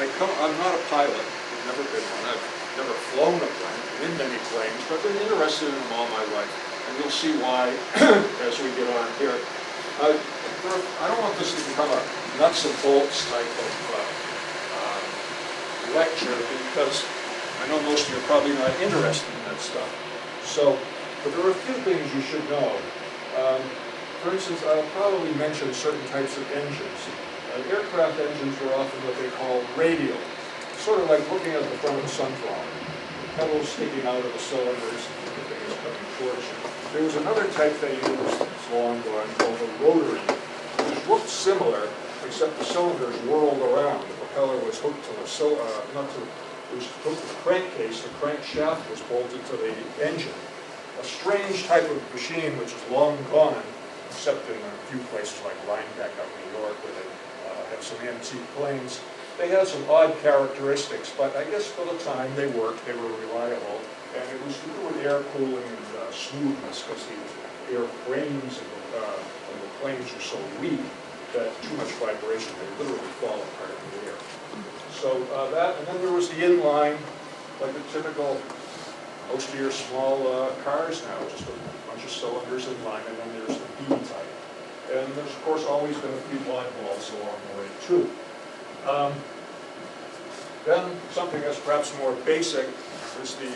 I'm not a pilot. I've never been one. I've never flown a plane, in many planes, but I've been interested in them all my life. And you'll see why as we get on here. I don't want this to become a nuts and bolts type of lecture, because I know most of you are probably not interested in that stuff. So, but there are a few things you should know. For instance, I'll probably mention certain types of engines. Aircraft engines are often what they call radial, sort of like looking at the front of a sunflower. The petals sticking out of the cylinders, the thing is coming towards you. There was another type they used that's long gone called a rotary, which looked similar, except the cylinders whirled around. The propeller was hooked to the it was hooked to the crankcase. The crankshaft was bolted to the engine. A strange type of machine which is long gone, except in a few places like Rhinebeck out in New York, where they have some antique planes. They had some odd characteristics, but I guess for the time they worked, they were reliable, and it was to do with air cooling and smoothness, because the air frames of the planes were so weak that too much vibration, they literally fall apart in the air. So that, and then there was the inline, like the typical, most of your small cars now, just a bunch of cylinders in line, and then there's the B type. And there's, of course, always been a few oddballs along the way, too. Then something that's perhaps more basic is the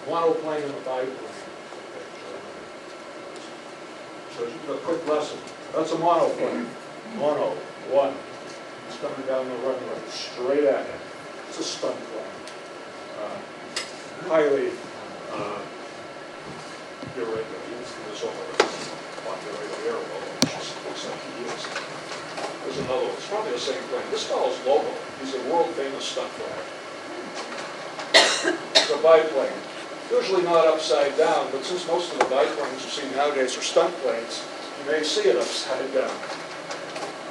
monoplane and the biplane. So just a quick lesson. That's a monoplane. Mono, one. It's coming down the runway, straight at it. It's a stunt plane. Highly irregular. There's all of it. Populated air which just looks like he is. There's another one. It's probably the same plane. This fellow's local. He's a world-famous stunt flag. It's a biplane. Usually not upside down, but since most of the biplanes you see nowadays are stunt planes, you may see it upside down.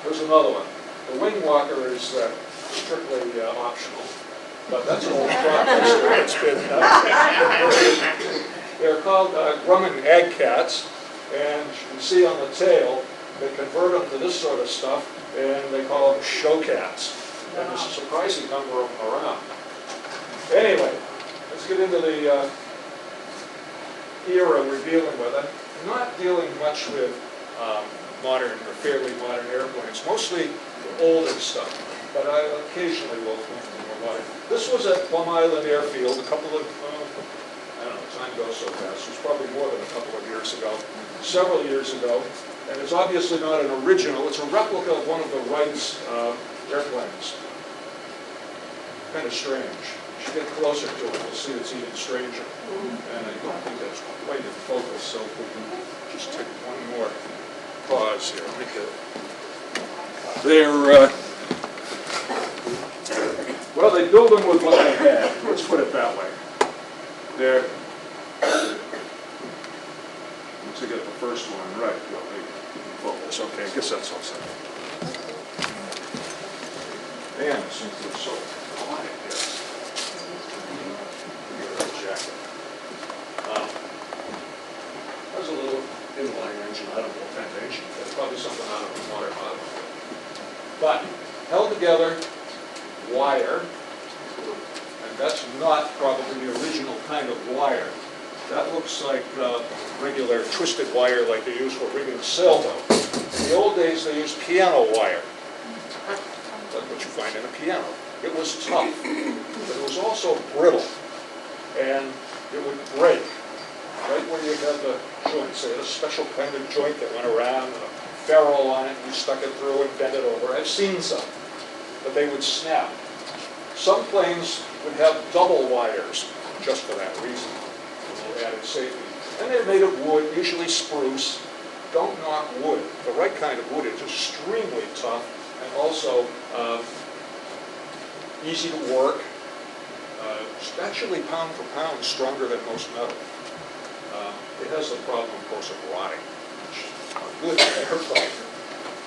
There's another one. The wing walker is strictly optional, but that's an old process. It's been they're called Grumman Agcats. And you can see on the tail, they convert them to this sort of stuff, and they call them show cats. And there's a surprising number of them around. Anyway, let's get into the era we're dealing with. I'm not dealing much with modern or fairly modern airplanes, mostly the older stuff, but I occasionally will come to more modern. This was at Plum Island Airfield a couple of, I don't know, time goes so fast. It was probably more than a couple of years ago. Several years ago, and it's obviously not an original. It's a replica of one of the Wright's airplanes. Kind of strange. You should get closer to it, you'll see it's even stranger. And I don't think that's quite in focus, so if we can just take one more pause here. They're, well, they build them with what they had. Let's put it that way. They're, to get the first one right, well, maybe focus. Okay, I guess that's all set. Man, it seems to be so quiet here. Get a jacket. There's a little inline engine. I don't know what kind of engine. It's probably something out of a modern automobile. But held together, wire, and that's not probably the original kind of wire. That looks like regular twisted wire like they use for rigging a sailboat. In the old days, they used piano wire. That's what you find in a piano. It was tough, but it was also brittle, and it would break. Right where you had the joints, they had a special kind of joint that went around, and a ferrule on it, and you stuck it through and bent it over. I've seen some, but they would snap. Some planes would have double wires just for that reason. Added safety. And they're made of wood, usually spruce. Don't knock wood. The right kind of wood is extremely tough and also easy to work. Actually, pound for pound, stronger than most metal. It has the problem, of course, of rotting, which is not good in an airplane.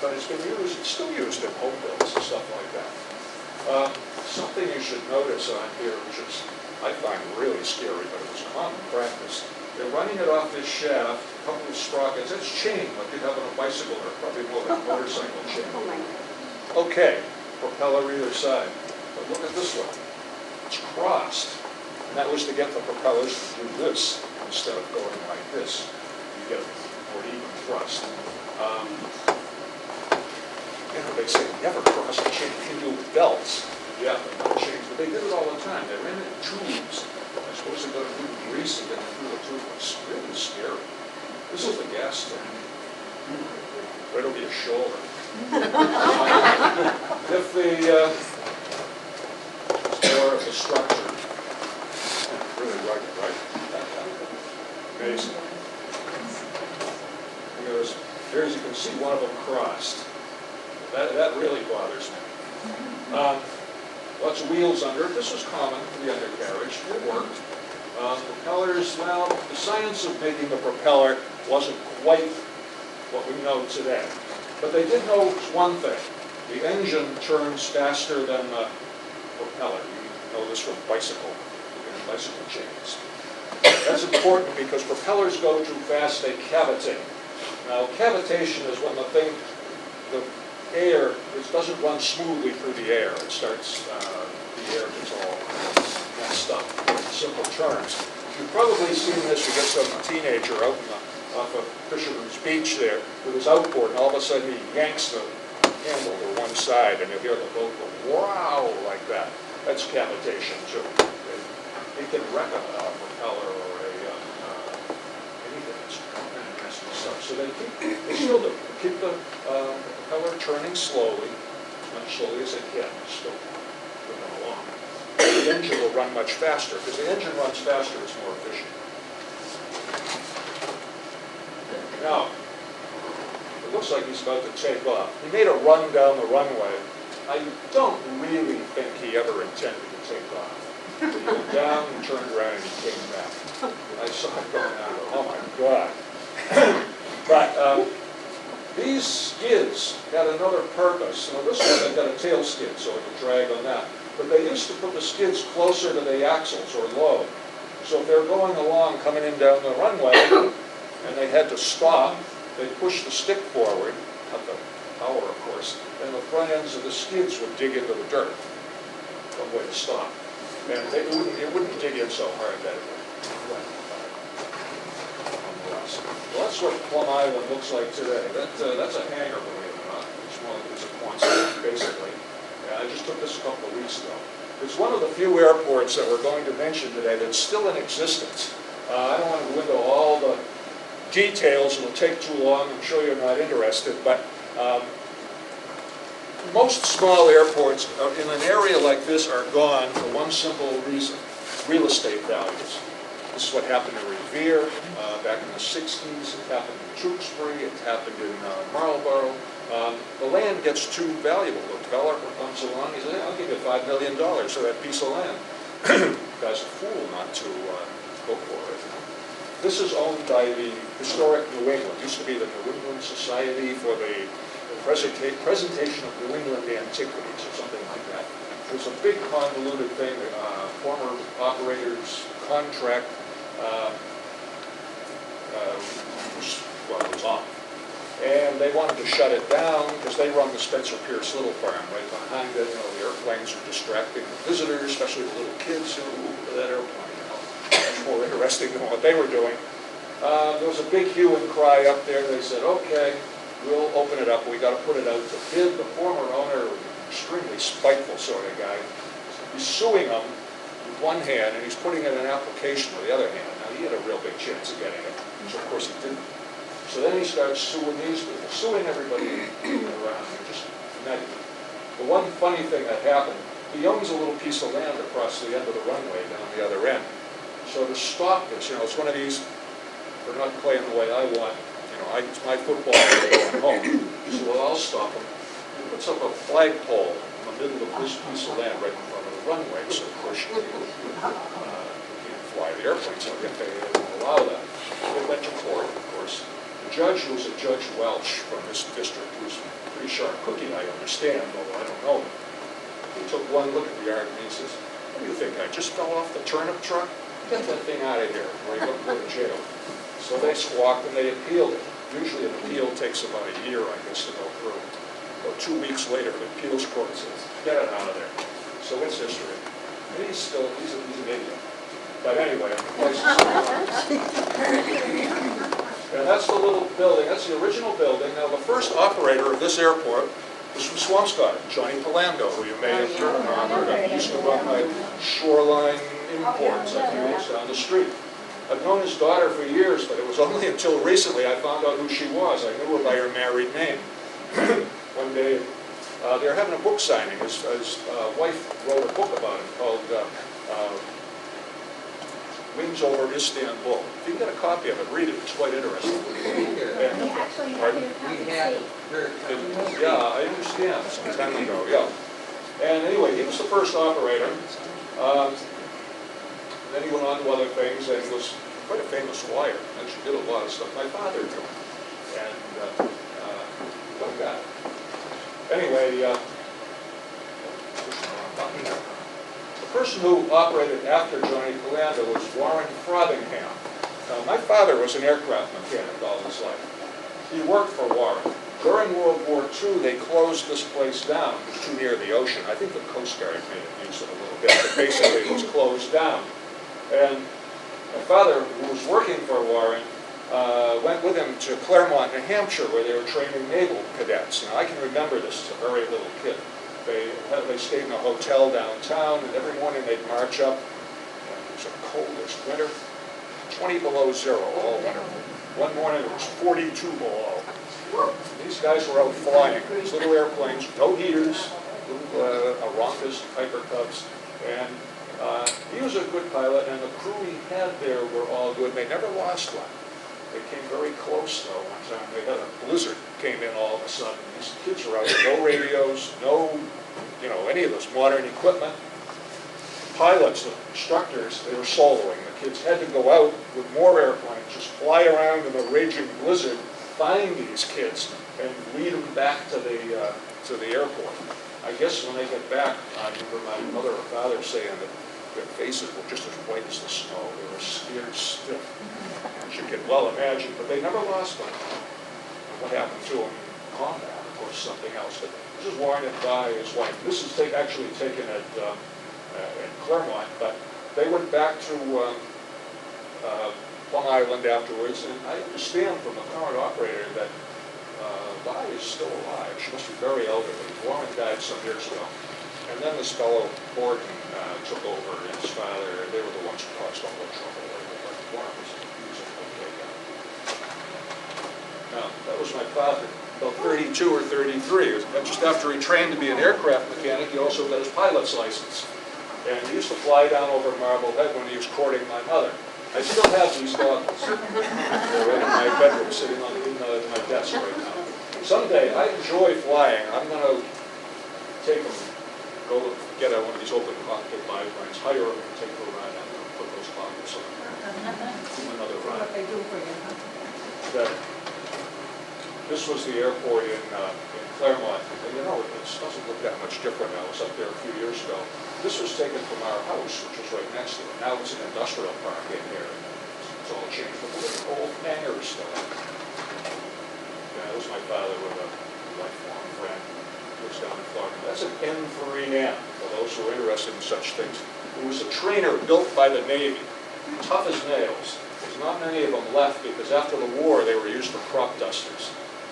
But it's been used, it's still used in home builds and stuff like that. Something you should notice on here, which is I find really scary, but it was common practice. They're running it off this shaft, a couple of sprockets. It's chain, like you'd have on a bicycle, or probably more like a motorcycle chain. Okay, propeller either side. But look at this one. It's crossed. And that was to get the propellers to do this instead of going like this. You get more even thrust. They say never cross a chain. You can do belts. Yeah, but not chains. But they did it all the time. They ran it in tubes. They're supposed to go to grease and then through the tube. It's really scary. This is the gas tank. Right over your shoulder. If the it's more of the structure, really rugged, right? Amazing. Here, as you can see, one of them crossed. That really bothers me. Lots of wheels under it. This was common for the undercarriage. It worked. Propellers, well, the science of making the propeller wasn't quite what we know today. But they did know one thing. The engine turns faster than the propeller. You know this from bicycle chains. That's important because propellers go too fast, they cavitate. Now, cavitation is when the air, it doesn't run smoothly through the air. It starts, the air gets all messed up, in simple terms. You've probably seen this. You get some teenager out off of Fisherman's Beach there with his outboard, and all of a sudden he yanks the handle to one side, and you hear the boat go, wow, like that. That's cavitation, too. It can wreck a propeller or anything that's kind of messed stuff. So they still do. Keep the propeller turning slowly, as much slowly as it can, still moving along. The engine will run much faster. Because the engine runs faster, it's more efficient. Now, it looks like he's about to take off. He made a run down the runway. I don't really think he ever intended to take off. He went down, he turned around, and he came back. And I saw him going down, oh my God. But these skids had another purpose. Now this one, they've got a tail skid, so it can drag on that. But they used to put the skids closer to the axles, or low. So if they're going along, coming in down the runway, and they had to stop, they'd push the stick forward, not the power, of course, and the front ends of the skids would dig into the dirt. One way to stop. And it wouldn't dig in so hard that it would. Well, that's what Plum Island looks like today. That's a hangar, believe it or not. It's more like it's a Quonset, basically. Yeah, I just took this a couple of weeks ago. It's one of the few airports that we're going to mention today that's still in existence. I don't want to go into all the details. It'll take too long. I'm sure you're not interested, but most small airports in an area like this are gone for one simple reason: real estate values. This is what happened in Revere back in the 60s. It happened in Tewksbury. It happened in Marlborough. The land gets too valuable. The developer comes along. He says, hey, I'll give you $5 million for that piece of land. The guy's a fool not to go for it. This is owned by the Historic New England. It used to be the New England Society for the Presentation of New England Antiquities, or something like that. It was a big convoluted thing. Former operators' contract was on. And they wanted to shut it down because they run the Spencer Pierce Little Farm right behind it. You know, the airplanes are distracting the visitors, especially the little kids who look at that airplane. You know, much more interesting than what they were doing. There was a big hue and cry up there. They said, okay, we'll open it up. We got to put it out to bid. The former owner, extremely spiteful sort of guy, he's suing them with one hand, and he's putting in an application with the other hand. Now, he had a real big chance of getting it, so of course he didn't. So then he starts suing these people, suing everybody around. Just nutty. The one funny thing that happened, he owns a little piece of land across the end of the runway down the other end. So to stop this, you know, it's one of these, they're not playing the way I want. You know, it's my football going home. He said, well, I'll stop them. He puts up a flagpole in the middle of this piece of land right in front of the runway. So of course you can't fly the airplane, so they don't allow that. They went to court, of course. The judge was a Judge Welch from this district, who's a pretty sharp cookie, I understand, although I don't know him. He took one look at the argument and he says, what do you think, I just fell off the turnip truck? Get that thing out of here, or you're going to go to jail. So they squawked and they appealed it. Usually an appeal takes about a year, I guess, to go through. Or 2 weeks later, the appeals court says, get it out of there. So it's history. And he's an idiot. But anyway, the place is and that's the little building, that's the original building. Now, the first operator of this airport was from Swampscott, Johnny Palando, who you may have heard of. He used to run my shoreline imports a few weeks down the street. I've known his daughter for years, but it was only until recently I found out who she was. I knew her by her married name. One day, they were having a book signing. His wife wrote a book about him called Wings Over Istanbul. If you can get a copy of it, read it. It's quite interesting. Yeah, I understand. Some time ago, yeah. And anyway, he was the first operator. Then he went on to other things and was quite a famous flyer. Actually did a lot of stuff. My father did. And what guy. Anyway, the person who operated after Johnny Palando was Warren Frothingham. Now, my father was an aircraft mechanic all his life. He worked for Warren. During World War II, they closed this place down. It was too near the ocean. I think the Coast Guard made it use it a little bit, but basically it was closed down. And my father, who was working for Warren, went with him to Claremont, New Hampshire, where they were training naval cadets. Now, I can remember this as a very little kid. They stayed in a hotel downtown, and every morning they'd march up. It was the coldest winter, 20 below zero all winter. One morning it was 42 below. These guys were out flying, these little airplanes, no heaters, little Aronkas, Piper Cubs, and he was a good pilot, and the crew he had there were all good. They never lost one. They came very close, though, one time. They had a blizzard came in all of a sudden. These kids were out with no radios, no, any of this modern equipment. Pilots, the instructors, they were soloing. The kids had to go out with more airplanes, just fly around in the raging blizzard, find these kids, and lead them back to the airport. I guess when they get back, I remember my mother or father saying that their faces were just as white as the snow. They were scared stiff. As you can well imagine, but they never lost one. What happened to them in combat, of course, something else. But this is Warren and Di, his wife. This is actually taken at Claremont, but they went back to Long Island afterwards, and I understand from the current operator that Di is still alive. She must be very elderly. Warren died some years ago. And then this fellow, Borden, took over, and his father, they were the ones who caused all the trouble. But Warren was a okay guy. Now, that was my father, about 32 or 33. Just after he trained to be an aircraft mechanic, he also got his pilot's license. And he used to fly down over Marblehead when he was courting my mother. I still have these goggles. They're right in my bedroom, sitting on my desk right now. Someday, I enjoy flying. I'm going to take them, go get one of these open cockpit biplanes, hire them and take a ride. I'm going to put those goggles on. Do another ride. What they do for you, huh? This was the airport in Claremont. And it doesn't look that much different now. I was up there a few years ago. This was taken from our house, which was right next to it. Now it's an industrial park in here. It's all changed. But look at the old hangar still. That was my father with a lifelong friend who lives down in Florida. That's an N3M, for those who are interested in such things. It was a trainer built by the Navy, tough as nails. There's not many of them left because after the war they were used for crop dusters.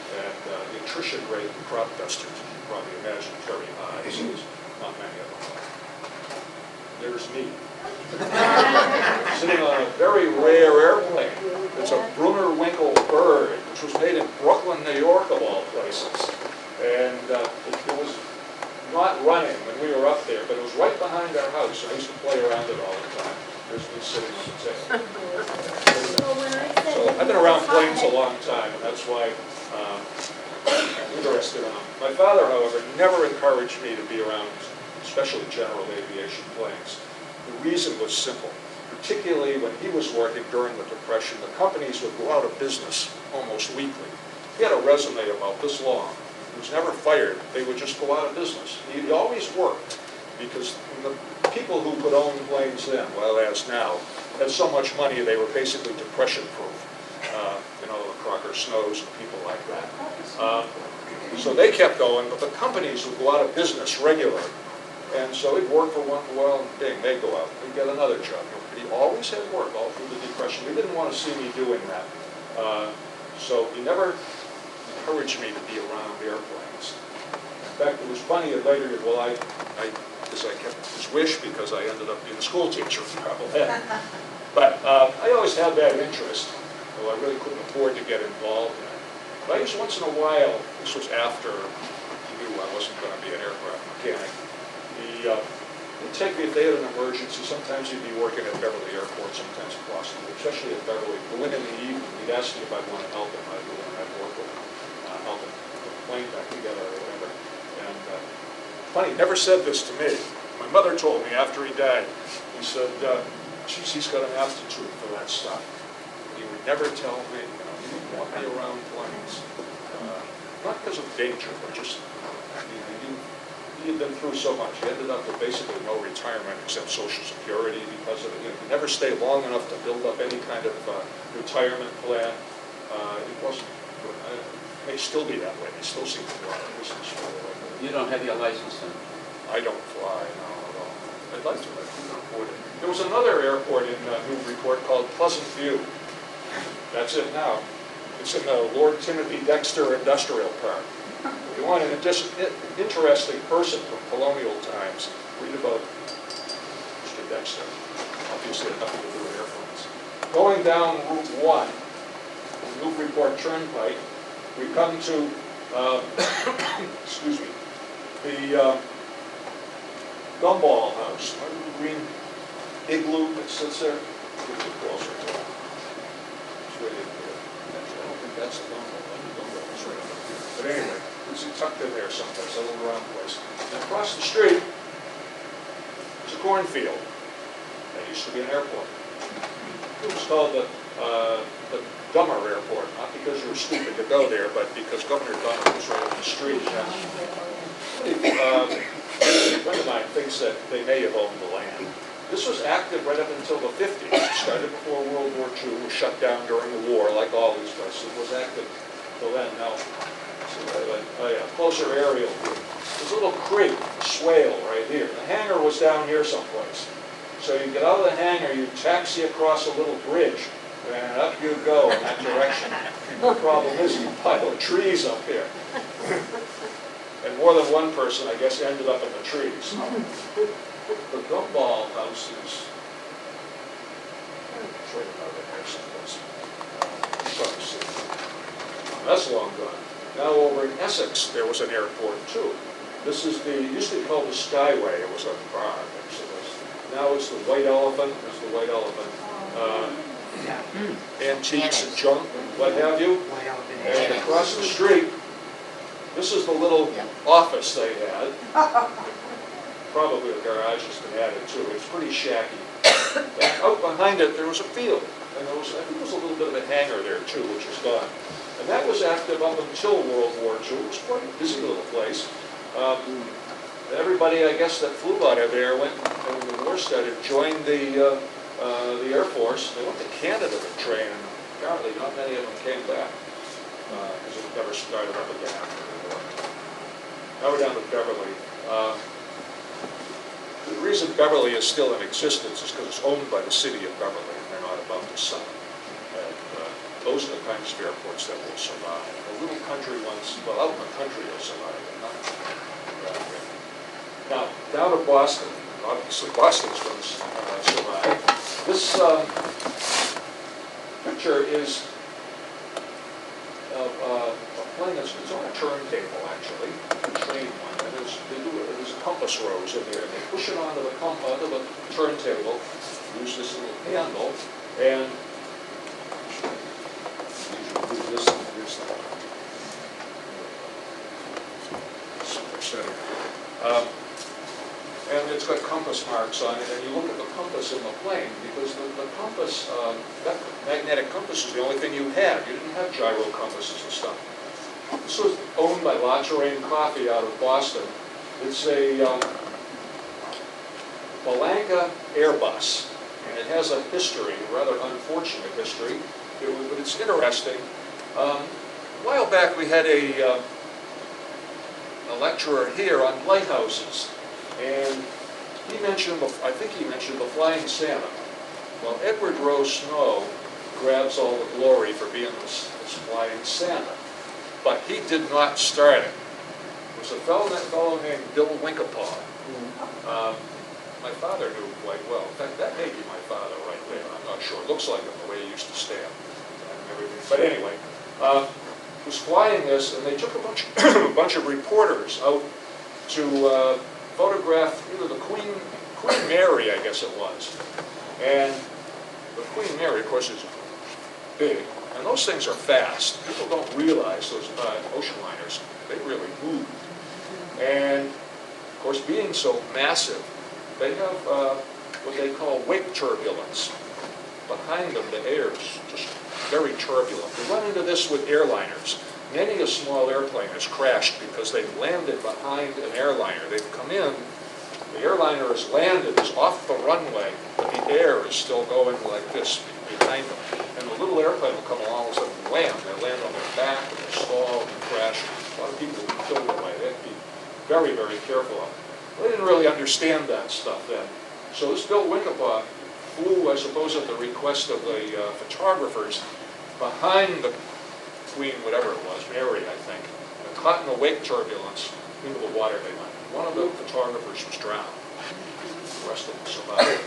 And the attrition rate of crop dusters, you can probably imagine, is very high, so there's not many of them. There's me. Sitting on a very rare airplane. It's a Brunner Winkle bird, which was made in Brooklyn, New York, of all places. And it was not running when we were up there, but it was right behind our house. I used to play around it all the time. There's me sitting on the table. So I've been around planes a long time, and that's why I'm interested in them. My father, however, never encouraged me to be around especially general aviation planes. The reason was simple. Particularly when he was working during the Depression, the companies would go out of business almost weekly. He had a resume about this long. He was never fired. They would just go out of business. He always worked because the people who could own planes then, well, as now, had so much money they were basically depression-proof. The Crocker Snows and people like that. So they kept going, but the companies would go out of business regularly. And so he'd work for one for a while, and bing, they'd go out. He'd get another job. But he always had work all through the Depression. He didn't want to see me doing that. So he never encouraged me to be around airplanes. In fact, it was funny in later years, well, I kept his wish because I ended up being a school teacher for probably. But I always had that interest, though I really couldn't afford to get involved in it. But I used once in a while, this was after he knew I wasn't going to be an aircraft mechanic, he'd take me if they had an emergency. Sometimes he'd be working at Beverly Airport, sometimes across the way, especially at Beverly. Go in the evening, he'd ask me if I'd want to help him. I'd go in and I'd work with him, help him put the plane back together or whatever. And funny, he never said this to me. My mother told me after he died, he said, geez, he's got an aptitude for that stuff. He would never tell me, he didn't want me around planes. Not because of danger, but just, he had been through so much. He ended up with basically no retirement except Social Security because of it. He never stayed long enough to build up any kind of retirement plan. It wasn't good. It may still be that way. They still seem to go out of business for it. You don't have your license then? I don't fly, no, at all. I'd like to, but I can't afford it. There was another airport in Newburyport called Pleasant View. That's it now. It's in the Lord Timothy Dexter Industrial Park. If you want an interesting person from colonial times, read about Mr. Dexter. Obviously, it had nothing to do with airplanes. Going down Route 1, Newburyport Turnpike, we come to, excuse me, the Gumball House. Remember the green igloo that sits there? Get you closer to it. It's right in here. Actually, I don't think that's the Gumball. The Gumball is right up here. But anyway, it's tucked in there someplace, a little round place. And across the street is a cornfield. That used to be an airport. It was called the Dummer Airport, not because you were stupid to go there, but because Governor Dummer was right on the street. A friend of mine thinks that they may have owned the land. This was active right up until the 50s. It started before World War II, was shut down during the war, like all these places. It was active till then. Now, closer aerial view. There's a little creek, a swale right here. The hangar was down here someplace. So you get out of the hangar, you taxi across a little bridge, and up you go in that direction. The problem is you pile of trees up here. And more than one person, I guess, ended up in the trees. The Gumball House is right about in there someplace. Probably see it. That's long gone. Now over in Essex, there was an airport too. This is used to be called the Skyway. It was a bar, actually. Now it's the White Elephant. There's the White Elephant. Antiques and junk and what have you. And across the street, this is the little office they had. Probably the garage has been added too. It's pretty shacky. And out behind it, there was a field. And there was, I think there was a little bit of a hangar there too, which is gone. And that was active up until World War II. It was quite a busy little place. Everybody, I guess, that flew out of there went, when the war started, joined the Air Force. They went to Canada to train, and apparently not many of them came back because it never started up again after the war. Now we're down to Beverly. The reason Beverly is still in existence is because it's owned by the city of Beverly, and they're not about to sell it. And those are the kinds of airports that will survive. The little country ones, well, out in the country will survive, but not around here. Now, down to Boston. Obviously, Boston's going to survive. This picture is of a plane that's on a turntable, actually, a train one. And there's compass rose in there, and they push it onto the turntable, use this little handle, and do this and this. And it's got compass marks on it, and you look at the compass in the plane, because the compass, that magnetic compass is the only thing you had. You didn't have gyro compasses and stuff. This was owned by La Terrain Coffee out of Boston. It's a Balanca Airbus, and it has a history, a rather unfortunate history, but it's interesting. A while back we had a a lecturer here on lighthouses, and he mentioned, I think he mentioned the Flying Santa. Well, Edward Rose Snow grabs all the glory for being this Flying Santa, but he did not start it. It was a fellow named Bill Winkapaw, who my father knew quite well. In fact, that may be my father right there. I'm not sure. It looks like him the way he used to stand and everything. But anyway, was flying this, and they took a bunch of reporters out to photograph either the Queen Mary, I guess it was. And the Queen Mary, of course, is big, and those things are fast. People don't realize those ocean liners, they really move. And of course, being so massive, they have what they call wake turbulence. Behind them, the air is just very turbulent. We run into this with airliners. Many a small airplane has crashed because they've landed behind an airliner. They've come in, the airliner has landed, is off the runway, but the air is still going like this behind them. And the little airplane will come along and suddenly wham, they land on their back, and they stall, and they crash. A lot of people will be killed that way. They have to be very, very careful of it. They didn't really understand that stuff then. So this Bill Winkapaw flew, I suppose, at the request of the photographers behind the Queen, whatever it was, Mary, I think, and caught in the wake turbulence into the water they went. One of the photographers was drowned. The rest of them survived.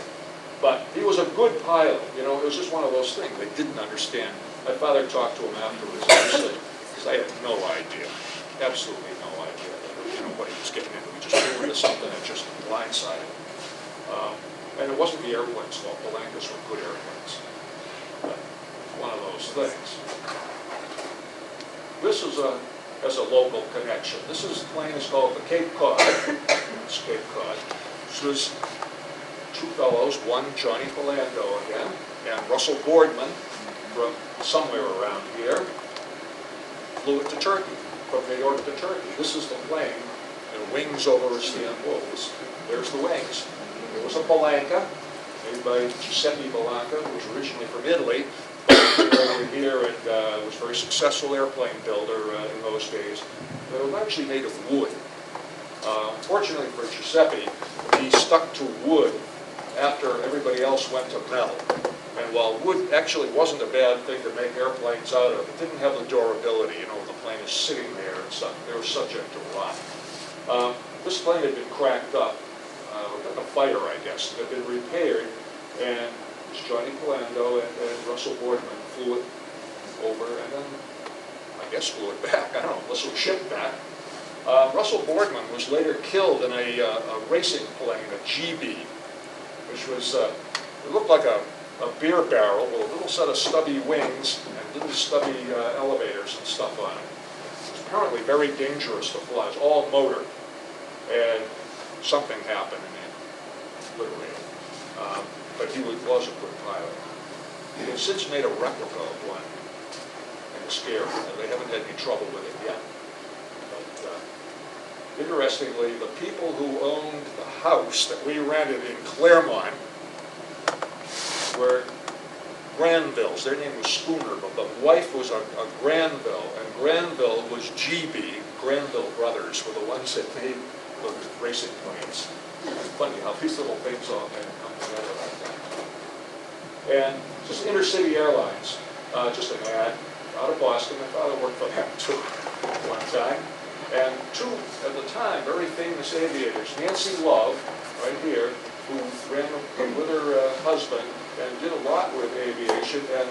But he was a good pilot. You know, it was just one of those things they didn't understand. My father talked to him afterwards, obviously, because I had no idea, absolutely no idea, you know, what he was getting into. He just flew into something that just blindsided. And it wasn't the airplane's fault. The Lancas were good airplanes. But one of those things. This is as a local connection. This plane is called the Cape Cod. It's Cape Cod. This was two fellows, one Johnny Philando again, and Russell Boardman from somewhere around here, flew it to Turkey, from New York to Turkey. This is the plane, and wings over Istanbul. There's the wings. It was a Balanca, made by Giuseppe Balanca, who was originally from Italy, over here, and was a very successful airplane builder in those days. They were largely made of wood. Fortunately for Giuseppe, he stuck to wood after everybody else went to metal. And while wood actually wasn't a bad thing to make airplanes out of, it didn't have the durability. You know, the plane is sitting there and stuff. They were subject to rot. This plane had been cracked up. Like a fire, I guess. It had been repaired, and Johnny Philando and Russell Boardman flew it over, and then, I guess, flew it back. I don't know, unless it was shipped back. Russell Boardman was later killed in a racing plane, a GB, which was, it looked like a beer barrel with a little set of stubby wings and little stubby elevators and stuff on it. It was apparently very dangerous to fly. It was all motor, and something happened in it, literally. But he was a good pilot. He has since made a replica of one, and it's scary. They haven't had any trouble with it yet. But interestingly, the people who owned the house that we rented in Claremont were Granvilles. Their name was Spooner, but the wife was a Granville, and Granville was GB. Granville brothers were the ones that made the racing planes. It's funny how these little things all kind of come together like that. And just intercity airlines, just an ad out of Boston. My father worked for them too one time. And two, at the time, very famous aviators, Nancy Love, right here, who ran with her husband and did a lot with aviation, and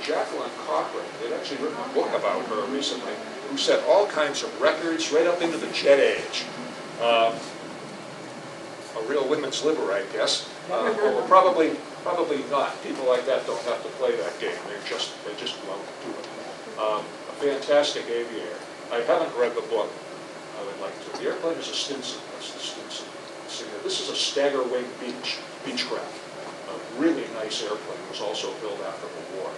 Jacqueline Cochran. They'd actually written a book about her recently, who set all kinds of records right up into the jet age. A real women's liver, I guess. Well, probably not. People like that don't have to play that game. They just love to do it. A fantastic aviator. I haven't read the book. I would like to. The airplane is a Stinson. That's the Stinson. This is a stagger wing Beechcraft. A really nice airplane. It was also built after the war.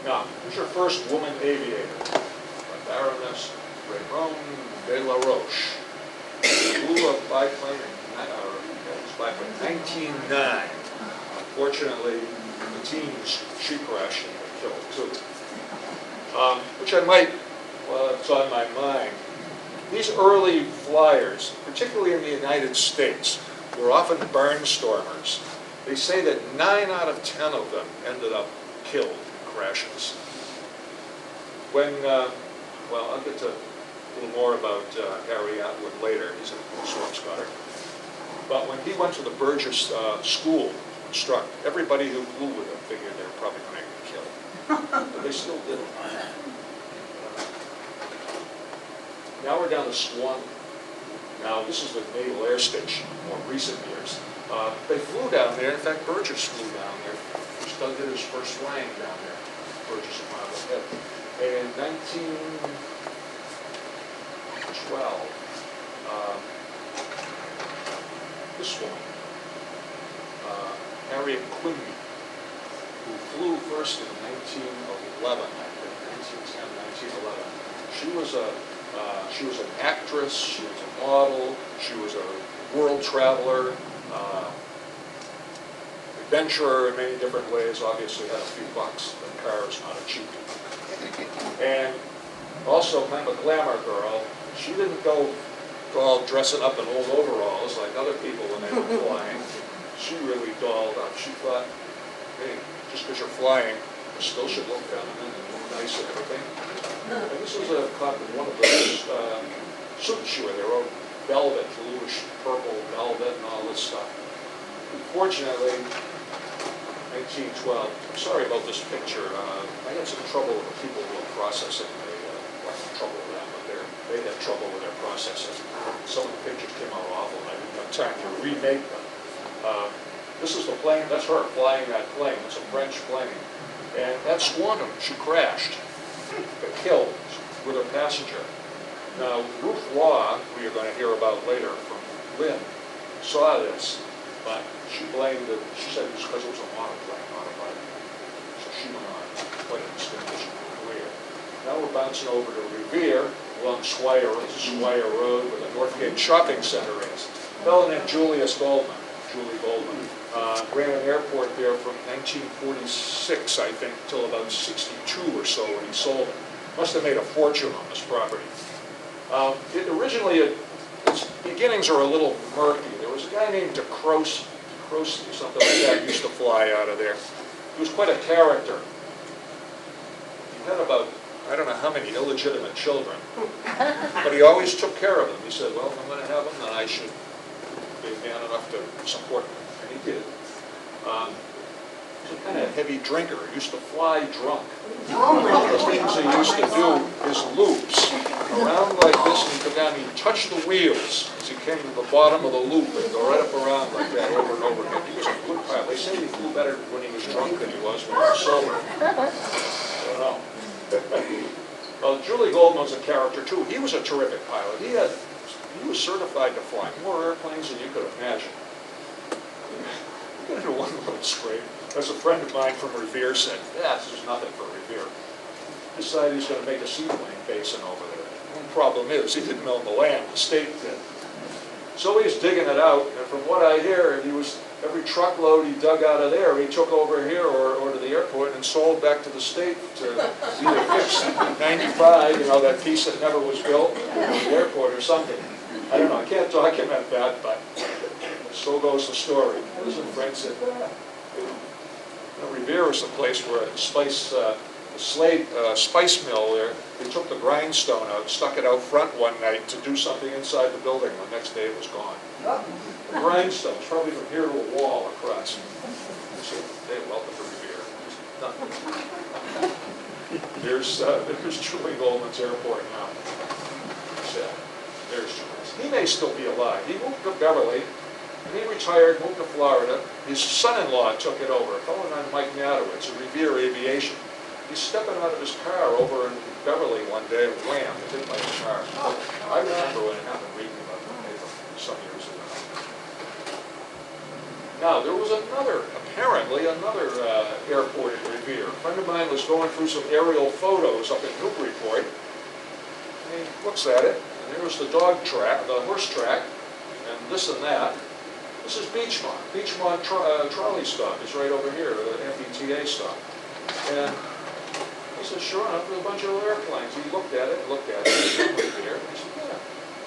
Now, here's your first woman aviator, Baroness Raymond de la Roche. Flew a biplane in 1909. Unfortunately, the teams she crashed and were killed too. Which I might well, it's on my mind. These early flyers, particularly in the United States, were often barnstormers. They say that 9 out of 10 of them ended up killed in crashes. When, well, I'll get to a little more about Harry Atwood later. He's a Swampscotter. But when he went to the Burgess School to instruct, everybody who flew with him figured they were probably going to get killed. But they still did it. Now we're down to Swampscott. Now this is the Naval Air Station, more recent years. They flew down there. In fact, Burgess flew down there. Doug did his first flying down there. Burgess and Mile ahead. And in 1912, this woman, Harriet Quimby, who flew first in 1911, I think, 1910, 1911. She was an actress, she was a model, she was a world traveler, adventurer in many different ways, obviously had a few bucks, but car is not a cheap. And also kind of a glamour girl. She didn't go all dressing up in old overalls like other people when they were flying. She really dolled up. She thought, hey, just because you're flying, you still should look feminine and look nice and everything. And this was a copy of one of those suits she wore. They were velvet, bluish, purple velvet and all this stuff. Unfortunately, 1912, I'm sorry about this picture. I had some trouble with the people who were processing. Well, trouble with them, but they had trouble with their processing. Some of the pictures came out awful and I didn't have time to remake them. This is the plane, that's her flying that plane. It's a French plane. And that Squantum, she crashed, got killed with her passenger. Now, Ruth Law, who you're going to hear about later from Lynn, saw this, but she blamed it, she said it was because it was a monoplane, not a fighter. So she went on quite a distinguished career. Now we're bouncing over to Revere, along Swire Road, where the Northgate Shopping Center is. A fellow named Julie Goldman, ran an airport there from 1946, I think, till about 62 or so when he sold it. Must have made a fortune on this property. Its beginnings are a little murky. There was a guy named DeCroce or something like that, used to fly out of there. He was quite a character. He had about, I don't know how many illegitimate children, but he always took care of them. He said, well, if I'm going to have them, then I should be man enough to support them. And he did. He was a kind of heavy drinker. He used to fly drunk. One of the things he used to do is loops around like this, and he'd go down and he'd touch the wheels as he came to the bottom of the loop and go right up around like that over and over again. He was a good pilot. They say he flew better when he was drunk than he was when he was sober. I don't know. Well, Julie Goldman was a character too. He was a terrific pilot. He was certified to fly more airplanes than you could imagine. I'm going to do one little scrape. As a friend of mine from Revere said, this is nothing for Revere. He decided he's going to make a seaplane basin over there. The only problem is he didn't own the land, the state did. So he's digging it out, and from what I hear, every truckload he dug out of there, he took over here or to the airport and sold back to the state to either fix 95, that piece that never was built, or the airport or something. I don't know, I can't document that, but so goes the story. As a friend said, Revere was the place where the spice mill there, they took the grindstone out, stuck it out front one night to do something inside the building. The next day it was gone. The grindstone, probably from here to a wall across. So they welcome to Revere. There's Julie Goldman's airport now. So, there's Julie's. He may still be alive. He moved to Beverly. When he retired, moved to Florida. His son-in-law took it over, a fellow named Mike Nadowitz, at Revere Aviation. He's stepping out of his car over in Beverly one day, and wham, it hit by his car. I remember when it happened, reading about the paper some years ago. Now, there was apparently another airport at Revere. A friend of mine was going through some aerial photos up in Newburyport, and he looks at it, and there's the horse track, and this and that. This is Beachmont. Beachmont trolley stop is right over here, the MBTA stop. And I said, sure enough, there's a bunch of little airplanes. He looked at it, there's somebody there. I said, yeah,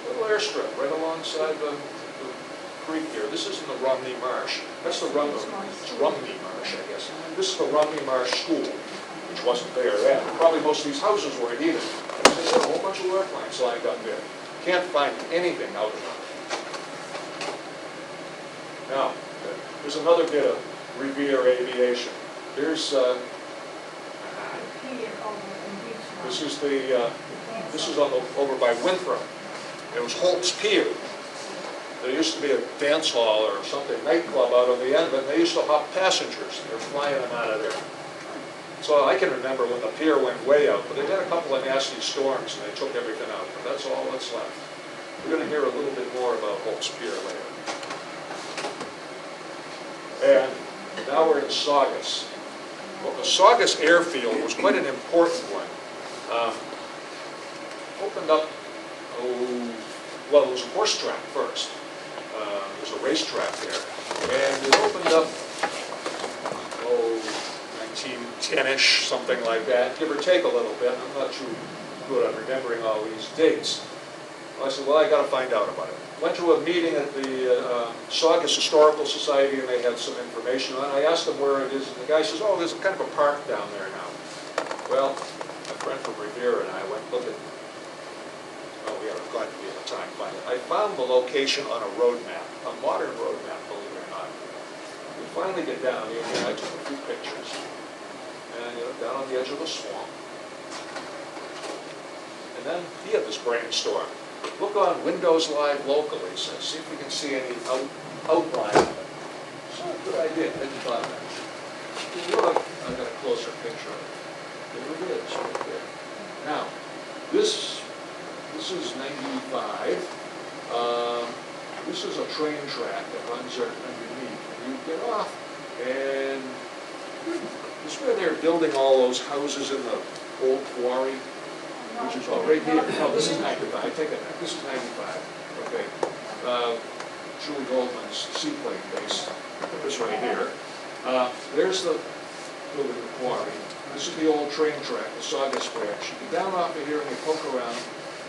little airstrip right alongside the creek here. This isn't the Romney Marsh. That's the Romney Marsh, I guess. This is the Romney Marsh School, which wasn't there then. Probably most of these houses weren't either. There's a whole bunch of airplanes lined up there. Can't find anything out of them. Now, there's another bit of Revere Aviation. Here's this is over by Winthrop. It was Holt's Pier. There used to be a dance hall or something, nightclub out on the end of it, and they used to hop passengers. They were flying them out of there. So I can remember when the pier went way out, but they had a couple of nasty storms and they took everything out. But that's all that's left. We're going to hear a little bit more about Holt's Pier later. And now we're in Saugus. Well, the Saugus airfield was quite an important one. Opened up, well, it was a horse track first. There's a racetrack there. And it opened up, 1910-ish, something like that, give or take a little bit. I'm not too good at remembering all these dates. I said, well, I got to find out about it. Went to a meeting at the Saugus Historical Society, and they had some information on it. I asked them where it is, and the guy says, oh, there's kind of a park down there now. Well, my friend from Revere and I went looking. Well, we are glad to be able to find it. I found the location on a road map, a modern road map, believe it or not. We finally get down here, and I took a few pictures. And down on the edge of the swamp. And then he had this brainstorm. Look on Windows Live locally, he says, see if we can see any outline of it. So good idea, I hadn't thought of that. If you look, I've got a closer picture of it. There it is, right there. Now, this is 95. This is a train track that runs underneath. And you get off, and this is where they're building all those houses in the old quarry, which is all right here. No, this is 95. I take it back. This is 95. Okay. Julie Goldman's seaplane base. Put this right here. There's the building the quarry. This is the old train track, the Saugus branch. You get down off of here and you poke around,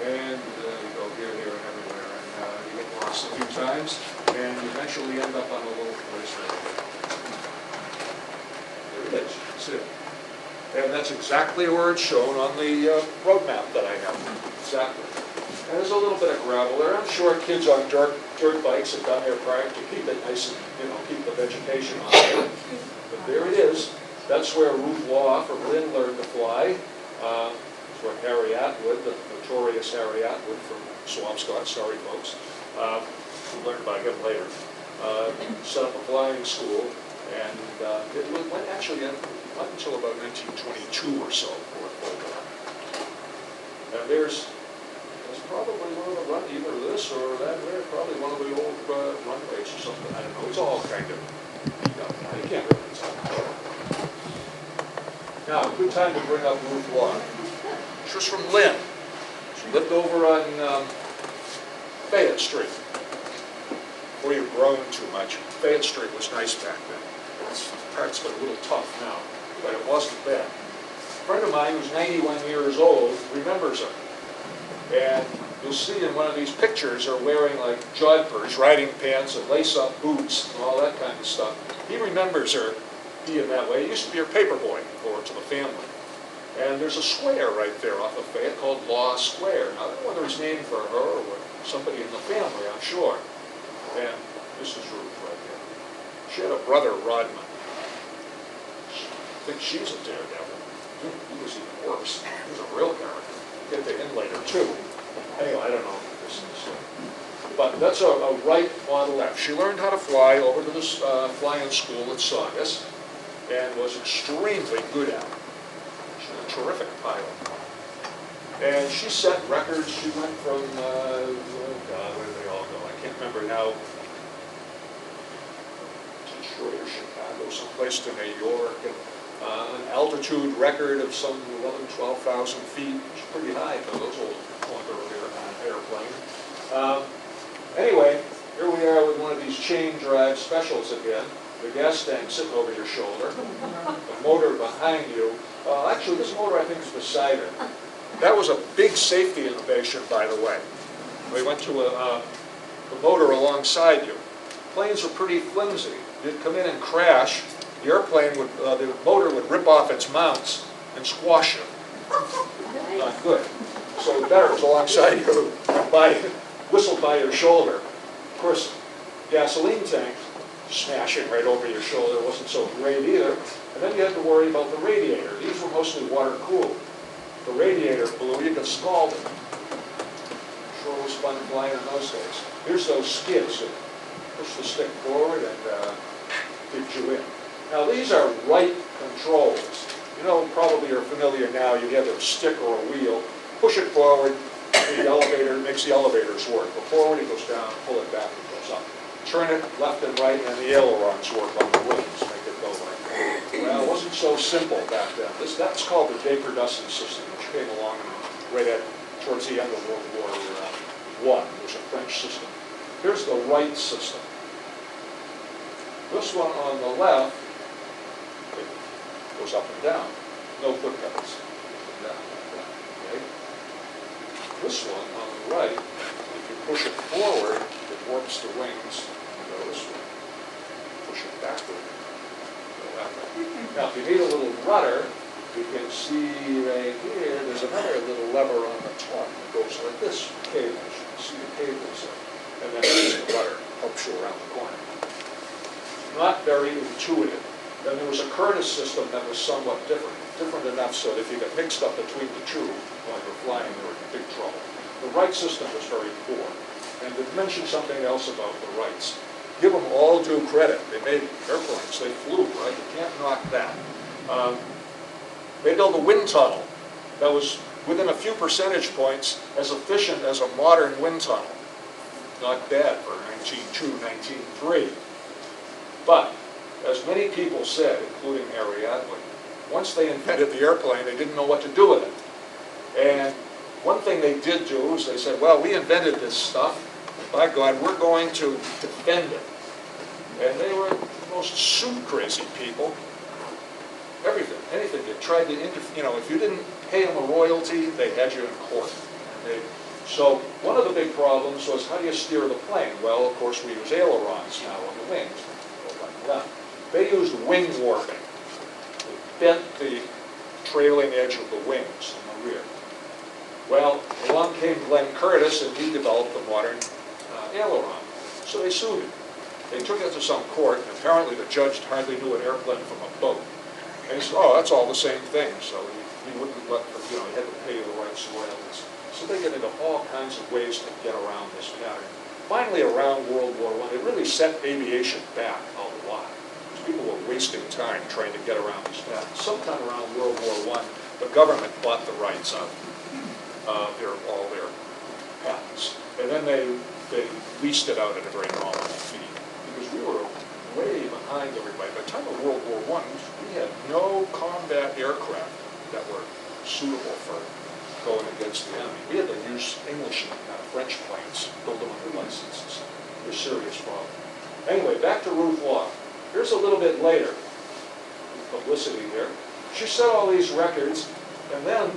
and you go here, and everywhere, and you get lost a few times, and you eventually end up on a little place right here. There it is. That's it. And that's exactly where it's shown on the road map that I have. Exactly. And there's a little bit of gravel there. I'm sure kids on dirt bikes have done their part to keep it nice and, keep the vegetation on there. But there it is. That's where Ruth Law from Lynn learned to fly. That's where Harry Atwood, the notorious Harry Atwood from Swampscott, sorry folks, who learned about him later, set up a flying school. And it went actually up until about 1922 or so before it folded up. And there's probably one of the run, either this or that there, probably one of the old runways or something. I don't know. It's all kind of beat up now. You can't really tell. Now, good time to bring up Ruth Law. She was from Lynn. She lived over on Fayette Street. Before you've grown too much, Fayette Street was nice back then. It's parts of it a little tough now, but it wasn't then. A friend of mine who's 91 years old remembers her. And you'll see in one of these pictures her wearing like jodhpurs, riding pants, and lace-up boots, and all that kind of stuff. He remembers her being that way. He used to be her paper boy to the family. And there's a square right there off of Fayette called Law Square. Now, I don't know whether it's named for her or somebody in the family, I'm sure. And this is Ruth right here. She had a brother, Rodman. I think she's a daredevil. He was even worse. He was a real character. We'll get to him later, too. Anyway, I don't know what this is. But that's a right on the left. She learned how to fly over to this flying school at Saugus and was extremely good at it. She was a terrific pilot. And she set records. She went from, oh God, where did they all go? I can't remember now. Detroit or Chicago, someplace to New York. And, an altitude record of some 11,000, 12,000 feet, which is pretty high for those old clunker airplanes. Anyway, here we are with one of these chain drive specials again. the gas tank sitting over your shoulder, the motor behind you. Actually, this motor I think is beside it. That was a big safety innovation, by the way. We went to a motor alongside you. Planes were pretty flimsy. You'd come in and crash, the airplane would, the motor would rip off its mounts and squash you. Not good. So the better was alongside you, whistled by your shoulder. Of course, gasoline tank smashing right over your shoulder wasn't so great either. And then you had to worry about the radiator. These were mostly water cooled. The radiator blew, you could scald it. Sure was fun flying in those days. Here's those skids that push the stick forward and did you in. Now these are right controls. You know, probably you're familiar now, you have a stick or a wheel, push it forward, the elevator makes the elevators work. Go forward, it goes down, pull it back, it goes up. Turn it left and right, and the ailerons work on the wings, make it go like that. Well, it wasn't so simple back then. That's called the Deperdussin system, which came along towards the end of World War I. It was a French system. Here's the right system. This one on the left, it goes up and down. No foot pedals. Up and down, okay? This one on the right, if you push it forward, it warps the wings and go this way. Push it backward, go that way. Now, if you need a little rudder, you can see right here, there's another little lever on the top that goes like this, cables. You can see the cables there. And then there's the rudder, helps you around the corner. Not very intuitive. Then there was a Curtis system that was somewhat different enough so that if you got mixed up between the two while you're flying, you were in big trouble. The right system was very poor. And to mention something else about the rights, give them all due credit. They made airplanes, they flew, right? You can't knock that. They built a wind tunnel that was within a few percentage points as efficient as a modern wind tunnel. Not bad for 1902, 1903. But, as many people said, including Harry Atwood, once they invented the airplane, they didn't know what to do with it. And one thing they did do is they said, well, we invented this stuff, by God, we're going to defend it. And they were the most suit-crazy people. Everything, anything. They tried to interfere. If you didn't pay them a royalty, they had you in court. So one of the big problems was, how do you steer the plane? Well, of course, we use ailerons now on the wings. They used wing warping. They bent the trailing edge of the wings in the rear. Well, along came Glenn Curtis, and he developed the modern aileron. So they sued him. They took it to some court, and apparently the judge hardly knew an airplane from a boat. And he said, oh, that's all the same thing. So he wouldn't let, he had to pay the rights royalties. So they get into all kinds of ways to get around this pattern. Finally, around World War I, it really set aviation back a lot. People were wasting time trying to get around these patents. Sometime around World War I, the government bought the rights of all their patents. And then they leased it out at a very nominal fee. Because we were way behind everybody. By the time of World War I, we had no combat aircraft that were suitable for going against the enemy. We had to use English and French planes, build them under licenses. It was a serious problem. Anyway, back to Ruth Law. Here's a little bit later, publicity here. She set all these records, and then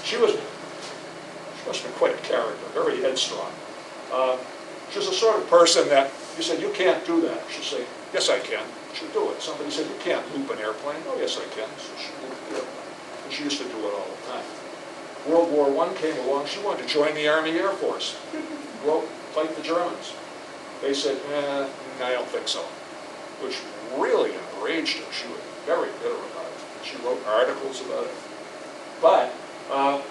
she must have been quite a character, very headstrong. She was the sort of person that you said, you can't do that. She'd say, yes, I can. She'd do it. Somebody said, you can't loop an airplane. Oh, yes, I can. So she looped the airplane. And she used to do it all the time. World War I came along. She wanted to join the Army Air Force. Go fight the Germans. They said, I don't think so. Which really enraged her. She was very bitter about it. She wrote articles about it. But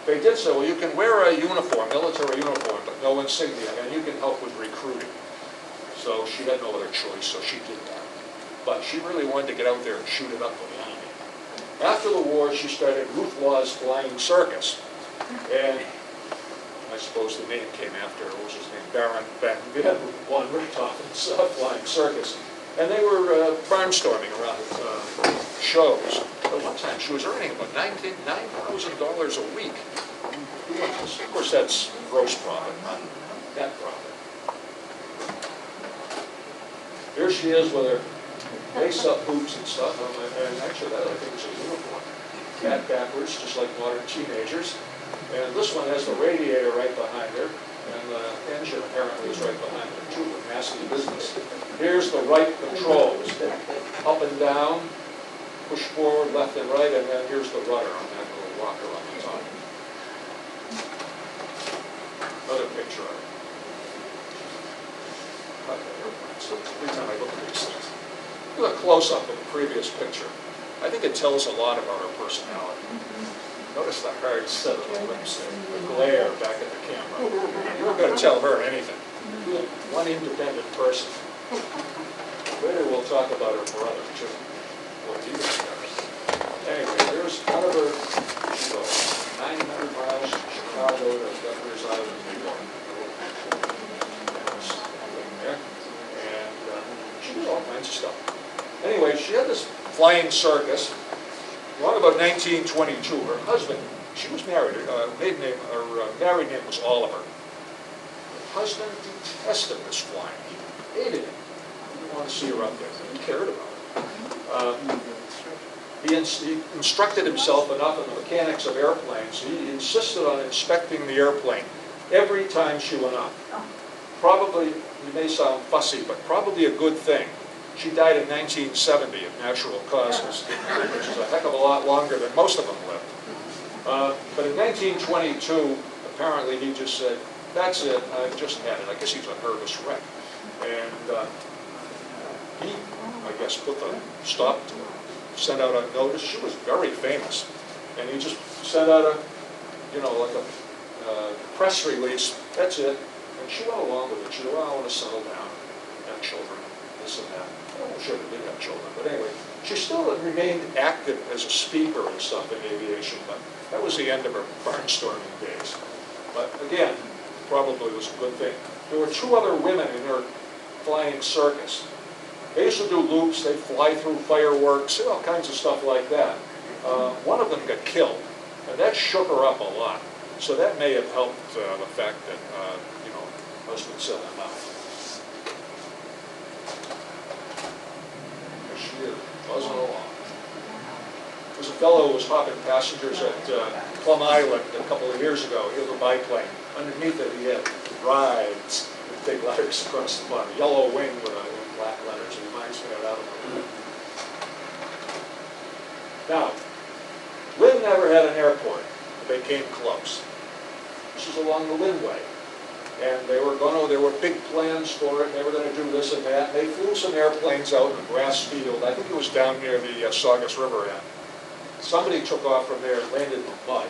they did say, well, you can wear a uniform, military uniform, but no insignia, and you can help with recruiting. So she had no other choice, so she did that. But she really wanted to get out there and shoot it up with the enemy. After the war, she started Ruth Law's Flying Circus. And I suppose the name came after, what was his name, Baron von Richthofen's Flying Circus. And they were barnstorming around shows. At one time, she was earning about $9,000 a week. Of course, that's gross profit, not net profit. Here she is with her lace-up boots and stuff, and actually that I think is a uniform. Hat backwards, just like modern teenagers. And this one has the radiator right behind her, and the engine apparently is right behind her too, but nasty business. Here's the right controls, up and down, push forward, left and right, and then here's the rudder on that little rocker on the top. Another picture of it. So every time I look at these things. Look at a close-up of the previous picture. I think it tells a lot about her personality. Notice the hard set of the lips there, the glare back at the camera. You're not going to tell her anything. One independent person. Later we'll talk about her brother, too. What he discovered. Anyway, here's one of her, 900 miles from Chicago to Governor's Island, New York. And she did all kinds of stuff. Anyway, she had this flying circus. Around about 1922, her husband, she was married, her married name was Oliver. Her husband detested this flying. He hated it. He didn't want to see her up there. He cared about it. He instructed himself enough in the mechanics of airplanes. He insisted on inspecting the airplane every time she went up. Probably, it may sound fussy, but probably a good thing. She died in 1970 of natural causes, which is a heck of a lot longer than most of them lived. But in 1922, apparently he just said, that's it, I've just had it. I guess he was a nervous wreck. And he, I guess, put the stop to her, sent out a notice. She was very famous. And he just sent out a, like a press release, that's it. And she went along with it. She said, well, I want to settle down, have children, this and that. I'm sure they did have children, but anyway, she still remained active as a speaker and stuff in aviation, but that was the end of her barnstorming days. But again, probably was a good thing. There were two other women in her flying circus. They used to do loops, they'd fly through fireworks, all kinds of stuff like that. One of them got killed, and that shook her up a lot. So that may have helped the fact that, husband said enough. Buzzing along. There's a fellow who was hopping passengers at Plum Island a couple of years ago. He was a biplane. Underneath it, he had rides with big letters across the bottom. Yellow wing with black letters. It reminds me of that. Now, Lynn never had an airport. They came close. This was along the Lynway. And there were big plans for it. They were going to do this and that. They flew some airplanes out in a grass field. I think it was down near the Saugus River end. Somebody took off from there and landed in the mud.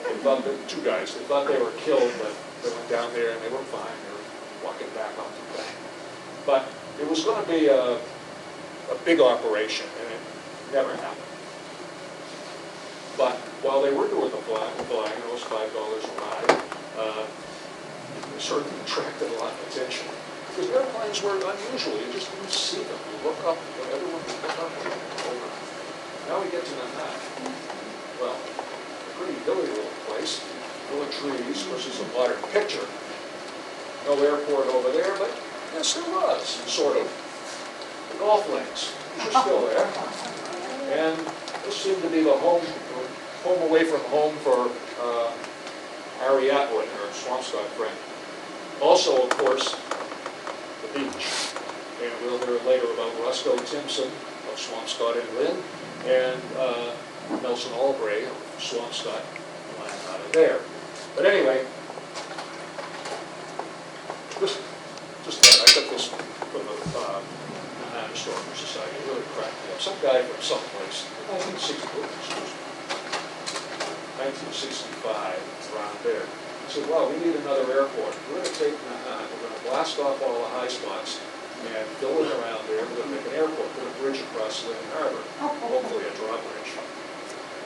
They thought that, two guys, they thought they were killed, but they went down there and they were fine. They were walking back off the bank. But it was going to be a big operation, and it never happened. But while they were doing the flying, it was $5 a ride. It certainly attracted a lot of attention. Because airplanes were unusual. You just didn't see them. You look up, everyone would look up and over. Now we get to Manhattan. Well, a pretty hilly little place, full of trees, versus a modern picture. No airport over there, but yes, there was, sort of. The golf links, which are still there. And this seemed to be the home away from home for Harry Atwood, our Swampscott friend. Also, of course, the beach. And we'll hear later about Roscoe Timpson of Swampscott and Lynn, and Nelson Albright of Swampscott, out of there. But anyway, I got this from the Manhattan Historical Society. It really cracked me up. Some guy from someplace, 1965, around there. He said, well, we need another airport. We're going to take Manhattan, we're going to blast off all the high spots and fill it around there. We're going to make an airport, put a bridge across Lynn Harbor, hopefully a drawbridge.